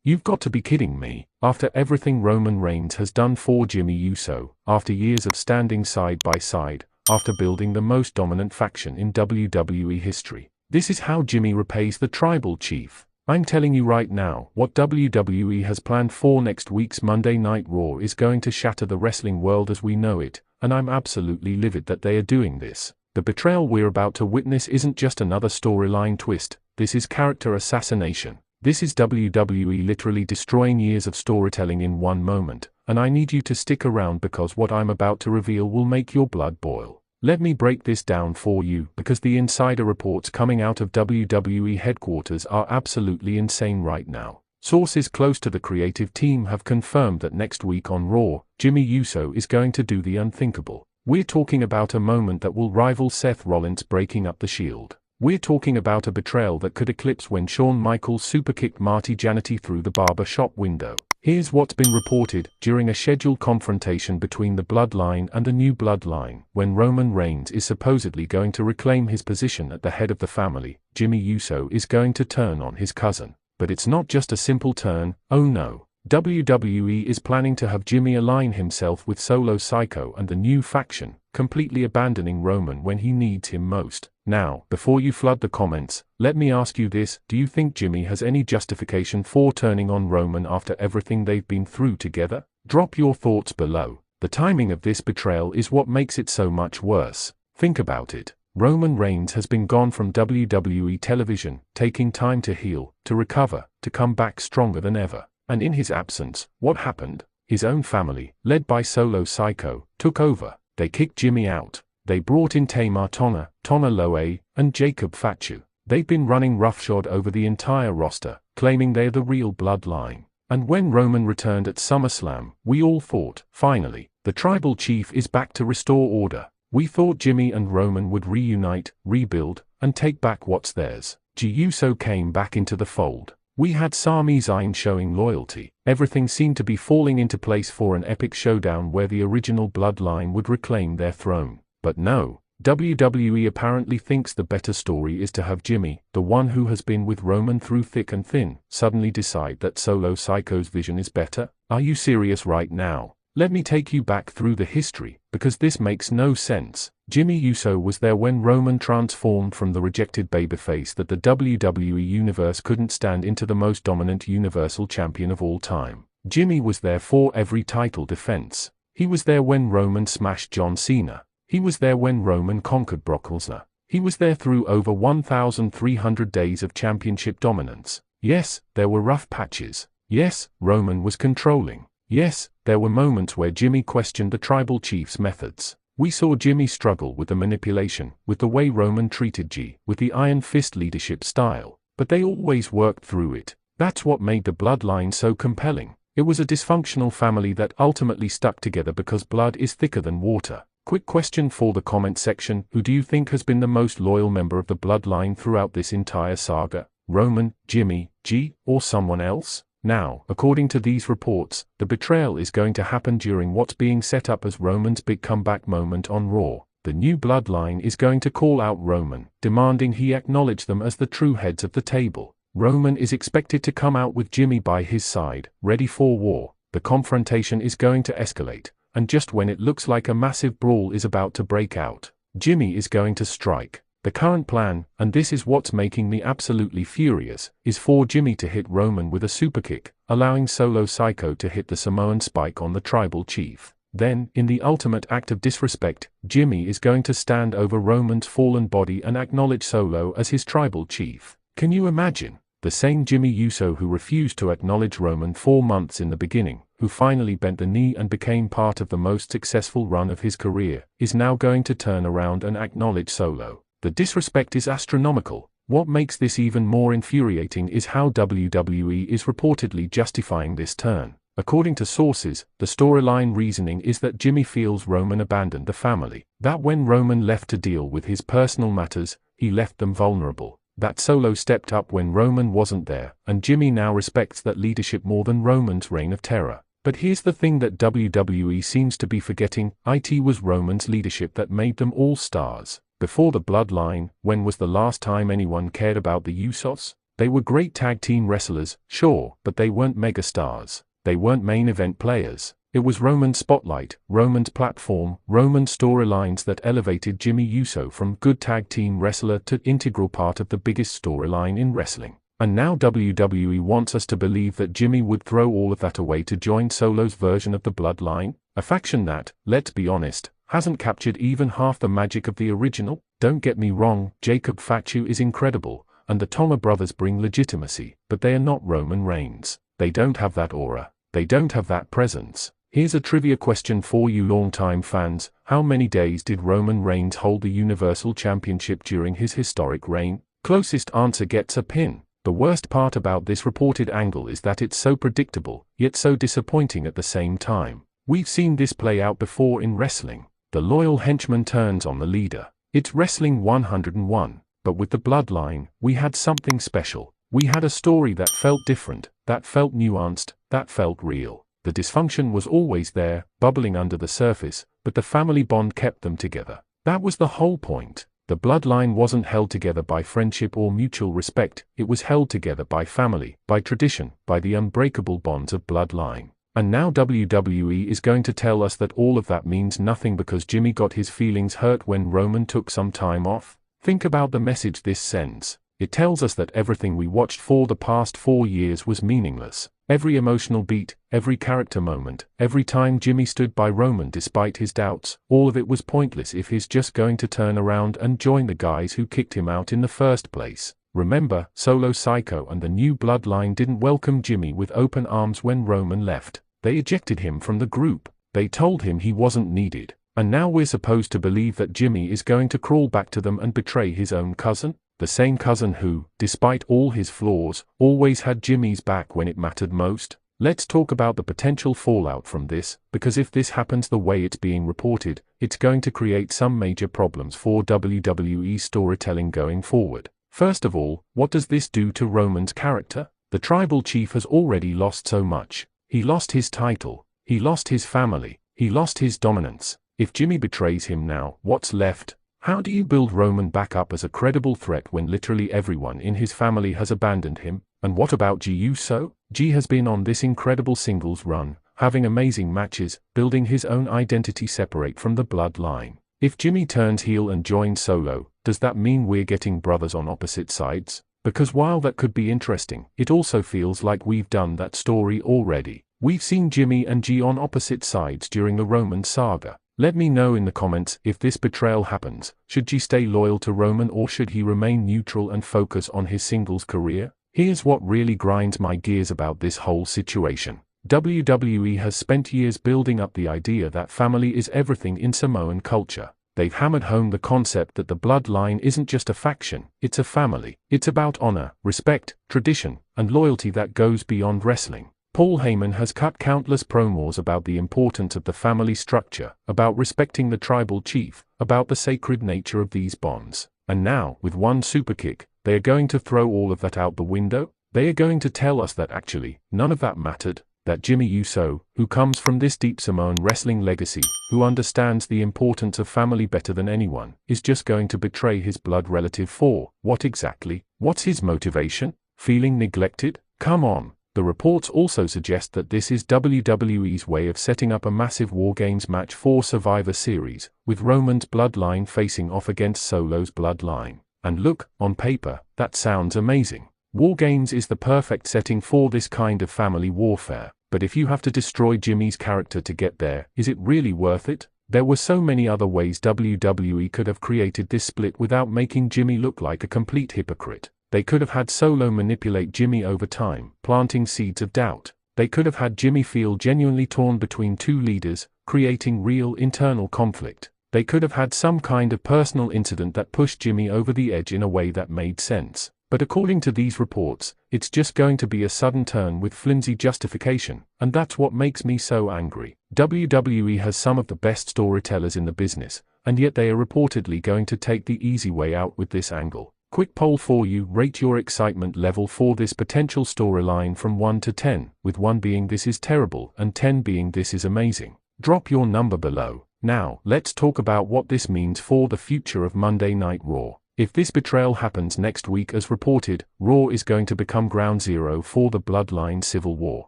You've got to be kidding me. After everything Roman Reigns has done for Jimmy Uso, after years of standing side by side, after building the most dominant faction in WWE history, this is how Jimmy repays the tribal chief. I'm telling you right now, what WWE has planned for next week's Monday Night Raw is going to shatter the wrestling world as we know it, and I'm absolutely livid that they are doing this. The betrayal we're about to witness isn't just another storyline twist, this is character assassination. This is WWE literally destroying years of storytelling in one moment, and I need you to stick around because what I'm about to reveal will make your blood boil. Let me break this down for you because the insider reports coming out of WWE headquarters are absolutely insane right now. Sources close to the creative team have confirmed that next week on Raw, Jimmy Uso is going to do the unthinkable. We're talking about a moment that will rival Seth Rollins breaking up the Shield. We're talking about a betrayal that could eclipse when Shawn Michaels superkicked Marty Jannetty through the barber shop window. Here's what's been reported during a scheduled confrontation between the Bloodline and the new Bloodline. When Roman Reigns is supposedly going to reclaim his position at the head of the family, Jimmy Uso is going to turn on his cousin. But it's not just a simple turn, oh no. WWE is planning to have Jimmy align himself with Solo Sikoa and the new faction, completely abandoning Roman when he needs him most. Now, before you flood the comments, let me ask you this: do you think Jimmy has any justification for turning on Roman after everything they've been through together? Drop your thoughts below. The timing of this betrayal is what makes it so much worse. Think about it. Roman Reigns has been gone from WWE television, taking time to heal, to recover, to come back stronger than ever. And in his absence, what happened? His own family, led by Solo Sikoa, took over. They kicked Jimmy out. They brought in Tama Tonga, Tonga Loa, and Jacob Fatu. They've been running roughshod over the entire roster, claiming they're the real Bloodline. And when Roman returned at SummerSlam, we all thought, finally, the tribal chief is back to restore order. We thought Jimmy and Roman would reunite, rebuild, and take back what's theirs. Jey Uso came back into the fold. We had Sami Zayn showing loyalty. Everything seemed to be falling into place for an epic showdown where the original Bloodline would reclaim their throne. But no, WWE apparently thinks the better story is to have Jimmy, the one who has been with Roman through thick and thin, suddenly decide that Solo Sikoa's vision is better. Are you serious right now? Let me take you back through the history, because this makes no sense. Jimmy Uso was there when Roman transformed from the rejected babyface that the WWE Universe couldn't stand into the most dominant Universal Champion of all time. Jimmy was there for every title defense. He was there when Roman smashed John Cena. He was there when Roman conquered Brock Lesnar. He was there through over 1,300 days of championship dominance. Yes, there were rough patches. Yes, Roman was controlling. Yes, there were moments where Jimmy questioned the tribal chief's methods. We saw Jimmy struggle with the manipulation, with the way Roman treated Jey, with the iron fist leadership style. But they always worked through it. That's what made the Bloodline so compelling. It was a dysfunctional family that ultimately stuck together because blood is thicker than water. Quick question for the comment section: who do you think has been the most loyal member of the Bloodline throughout this entire saga? Roman, Jimmy, Jey, or someone else? Now, according to these reports, the betrayal is going to happen during what's being set up as Roman's big comeback moment on Raw. The new Bloodline is going to call out Roman, demanding he acknowledge them as the true heads of the table. Roman is expected to come out with Jimmy by his side, ready for war. The confrontation is going to escalate, and just when it looks like a massive brawl is about to break out, Jimmy is going to strike. The current plan, and this is what's making me absolutely furious, is for Jimmy to hit Roman with a superkick, allowing Solo Sikoa to hit the Samoan spike on the tribal chief. Then, in the ultimate act of disrespect, Jimmy is going to stand over Roman's fallen body and acknowledge Solo as his tribal chief. Can you imagine? The same Jimmy Uso who refused to acknowledge Roman 4 months in the beginning, who finally bent the knee and became part of the most successful run of his career, is now going to turn around and acknowledge Solo. The disrespect is astronomical. What makes this even more infuriating is how WWE is reportedly justifying this turn. According to sources, the storyline reasoning is that Jimmy feels Roman abandoned the family. That when Roman left to deal with his personal matters, he left them vulnerable. That Solo stepped up when Roman wasn't there, and Jimmy now respects that leadership more than Roman's reign of terror. But here's the thing that WWE seems to be forgetting: it was Roman's leadership that made them all stars. Before the Bloodline, when was the last time anyone cared about the Usos? They were great tag team wrestlers, sure, but they weren't megastars. They weren't main event players. It was Roman's spotlight, Roman's platform, Roman's storylines that elevated Jimmy Uso from good tag team wrestler to integral part of the biggest storyline in wrestling. And now WWE wants us to believe that Jimmy would throw all of that away to join Solo's version of the Bloodline, a faction that, let's be honest, hasn't captured even half the magic of the original. Don't get me wrong, Jacob Fatu is incredible, and the Tonga brothers bring legitimacy, but they are not Roman Reigns. They don't have that aura. They don't have that presence. Here's a trivia question for you longtime fans. How many days did Roman Reigns hold the Universal Championship during his historic reign? Closest answer gets a pin. The worst part about this reported angle is that it's so predictable, yet so disappointing at the same time. We've seen this play out before in wrestling. The loyal henchman turns on the leader. It's Wrestling 101. But with the Bloodline, we had something special. We had a story that felt different, that felt nuanced, that felt real. The dysfunction was always there, bubbling under the surface, but the family bond kept them together. That was the whole point. The Bloodline wasn't held together by friendship or mutual respect, it was held together by family, by tradition, by the unbreakable bonds of Bloodline. And now WWE is going to tell us that all of that means nothing because Jimmy got his feelings hurt when Roman took some time off? Think about the message this sends. It tells us that everything we watched for the past 4 years was meaningless. Every emotional beat, every character moment, every time Jimmy stood by Roman despite his doubts, all of it was pointless if he's just going to turn around and join the guys who kicked him out in the first place. Remember, Solo Sikoa and the new Bloodline didn't welcome Jimmy with open arms when Roman left. They ejected him from the group. They told him he wasn't needed. And now we're supposed to believe that Jimmy is going to crawl back to them and betray his own cousin? The same cousin who, despite all his flaws, always had Jimmy's back when it mattered most? Let's talk about the potential fallout from this, because if this happens the way it's being reported, it's going to create some major problems for WWE storytelling going forward. First of all, what does this do to Roman's character? The tribal chief has already lost so much. He lost his title. He lost his family. He lost his dominance. If Jimmy betrays him now, what's left? How do you build Roman back up as a credible threat when literally everyone in his family has abandoned him? And what about Jey Uso? Jey has been on this incredible singles run, having amazing matches, building his own identity separate from the Bloodline. If Jimmy turns heel and joins Solo, does that mean we're getting brothers on opposite sides? Because while that could be interesting, it also feels like we've done that story already. We've seen Jimmy and Jey on opposite sides during the Roman saga. Let me know in the comments if this betrayal happens. Should Jey stay loyal to Roman or should he remain neutral and focus on his singles career? Here's what really grinds my gears about this whole situation. WWE has spent years building up the idea that family is everything in Samoan culture. They've hammered home the concept that the Bloodline isn't just a faction, it's a family. It's about honor, respect, tradition, and loyalty that goes beyond wrestling. Paul Heyman has cut countless promos about the importance of the family structure, about respecting the tribal chief, about the sacred nature of these bonds. And now, with one superkick, they are going to throw all of that out the window? They are going to tell us that actually, none of that mattered, that Jimmy Uso, who comes from this deep Samoan wrestling legacy, who understands the importance of family better than anyone, is just going to betray his blood relative for, what exactly? What's his motivation? Feeling neglected? Come on. The reports also suggest that this is WWE's way of setting up a massive War Games match for Survivor Series, with Roman's Bloodline facing off against Solo's Bloodline. And look, on paper, that sounds amazing. War Games is the perfect setting for this kind of family warfare, but if you have to destroy Jimmy's character to get there, is it really worth it? There were so many other ways WWE could have created this split without making Jimmy look like a complete hypocrite. They could have had Solo manipulate Jimmy over time, planting seeds of doubt. They could have had Jimmy feel genuinely torn between two leaders, creating real internal conflict. They could have had some kind of personal incident that pushed Jimmy over the edge in a way that made sense. But according to these reports, it's just going to be a sudden turn with flimsy justification, and that's what makes me so angry. WWE has some of the best storytellers in the business, and yet they are reportedly going to take the easy way out with this angle. Quick poll for you: rate your excitement level for this potential storyline from 1 to 10, with 1 being this is terrible and 10 being this is amazing. Drop your number below. Now, let's talk about what this means for the future of Monday Night Raw. If this betrayal happens next week as reported, Raw is going to become ground zero for the Bloodline Civil War.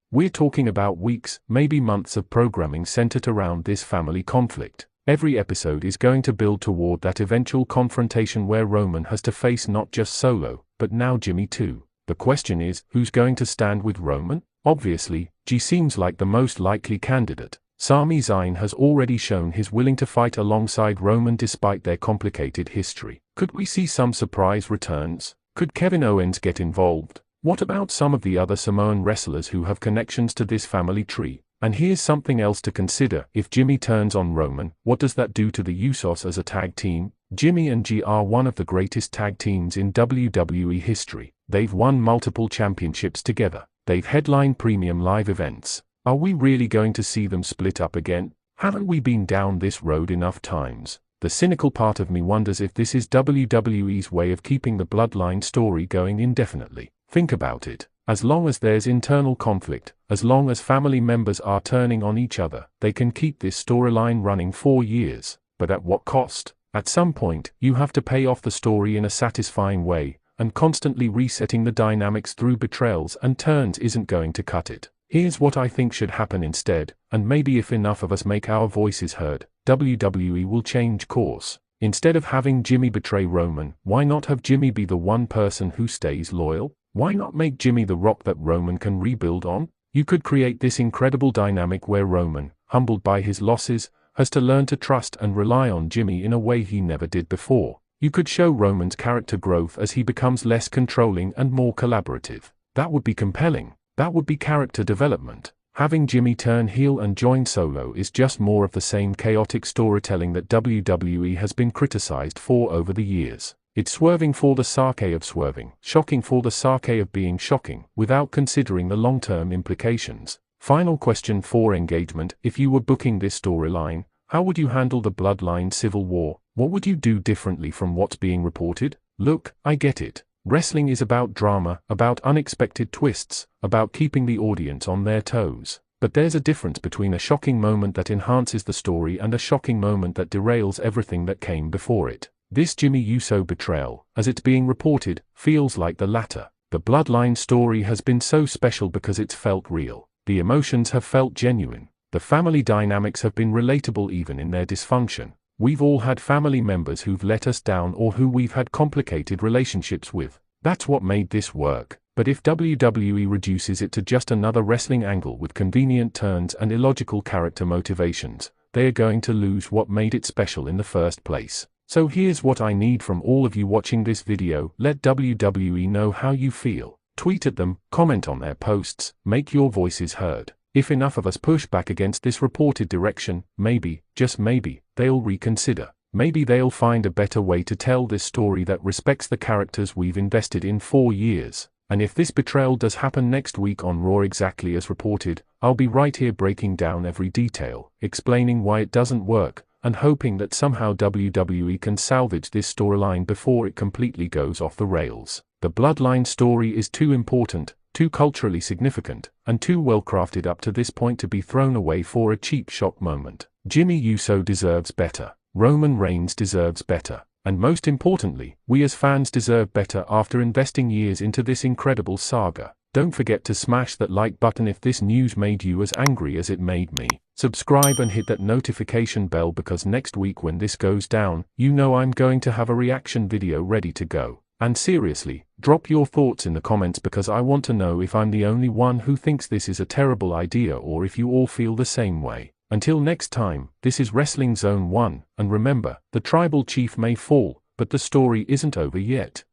We're talking about weeks, maybe months of programming centered around this family conflict. Every episode is going to build toward that eventual confrontation where Roman has to face not just Solo, but now Jimmy too. The question is, who's going to stand with Roman? Obviously, Jey seems like the most likely candidate. Sami Zayn has already shown he's willing to fight alongside Roman despite their complicated history. Could we see some surprise returns? Could Kevin Owens get involved? What about some of the other Samoan wrestlers who have connections to this family tree? And here's something else to consider. If Jimmy turns on Roman, what does that do to the Usos as a tag team? Jimmy and Jey are one of the greatest tag teams in WWE history. They've won multiple championships together. They've headlined premium live events. Are we really going to see them split up again? Haven't we been down this road enough times? The cynical part of me wonders if this is WWE's way of keeping the Bloodline story going indefinitely. Think about it. As long as there's internal conflict, as long as family members are turning on each other, they can keep this storyline running for years. But at what cost? At some point, you have to pay off the story in a satisfying way, and constantly resetting the dynamics through betrayals and turns isn't going to cut it. Here's what I think should happen instead, and maybe if enough of us make our voices heard, WWE will change course. Instead of having Jimmy betray Roman, why not have Jimmy be the one person who stays loyal? Why not make Jimmy the rock that Roman can rebuild on? You could create this incredible dynamic where Roman, humbled by his losses, has to learn to trust and rely on Jimmy in a way he never did before. You could show Roman's character growth as he becomes less controlling and more collaborative. That would be compelling. That would be character development. Having Jimmy turn heel and join Solo is just more of the same chaotic storytelling that WWE has been criticized for over the years. It's swerving for the sake of swerving, shocking for the sake of being shocking, without considering the long-term implications. Final question for engagement: if you were booking this storyline, how would you handle the Bloodline Civil War? What would you do differently from what's being reported? Look, I get it. Wrestling is about drama, about unexpected twists, about keeping the audience on their toes. But there's a difference between a shocking moment that enhances the story and a shocking moment that derails everything that came before it. This Jimmy Uso betrayal, as it's being reported, feels like the latter. The Bloodline story has been so special because it's felt real. The emotions have felt genuine. The family dynamics have been relatable even in their dysfunction. We've all had family members who've let us down or who we've had complicated relationships with. That's what made this work. But if WWE reduces it to just another wrestling angle with convenient turns and illogical character motivations, they are going to lose what made it special in the first place. So here's what I need from all of you watching this video. Let WWE know how you feel. Tweet at them, comment on their posts, make your voices heard. If enough of us push back against this reported direction, maybe, just maybe, they'll reconsider. Maybe they'll find a better way to tell this story that respects the characters we've invested in for years. And if this betrayal does happen next week on Raw exactly as reported, I'll be right here breaking down every detail, explaining why it doesn't work, and hoping that somehow WWE can salvage this storyline before it completely goes off the rails. The Bloodline story is too important, too culturally significant, and too well crafted up to this point to be thrown away for a cheap shock moment. Jimmy Uso deserves better. Roman Reigns deserves better. And most importantly, we as fans deserve better after investing years into this incredible saga. Don't forget to smash that like button if this news made you as angry as it made me. Subscribe and hit that notification bell because next week when this goes down, you know I'm going to have a reaction video ready to go. And seriously, drop your thoughts in the comments because I want to know if I'm the only one who thinks this is a terrible idea or if you all feel the same way. Until next time, this is Wrestling Zone 1, and remember, the tribal chief may fall, but the story isn't over yet.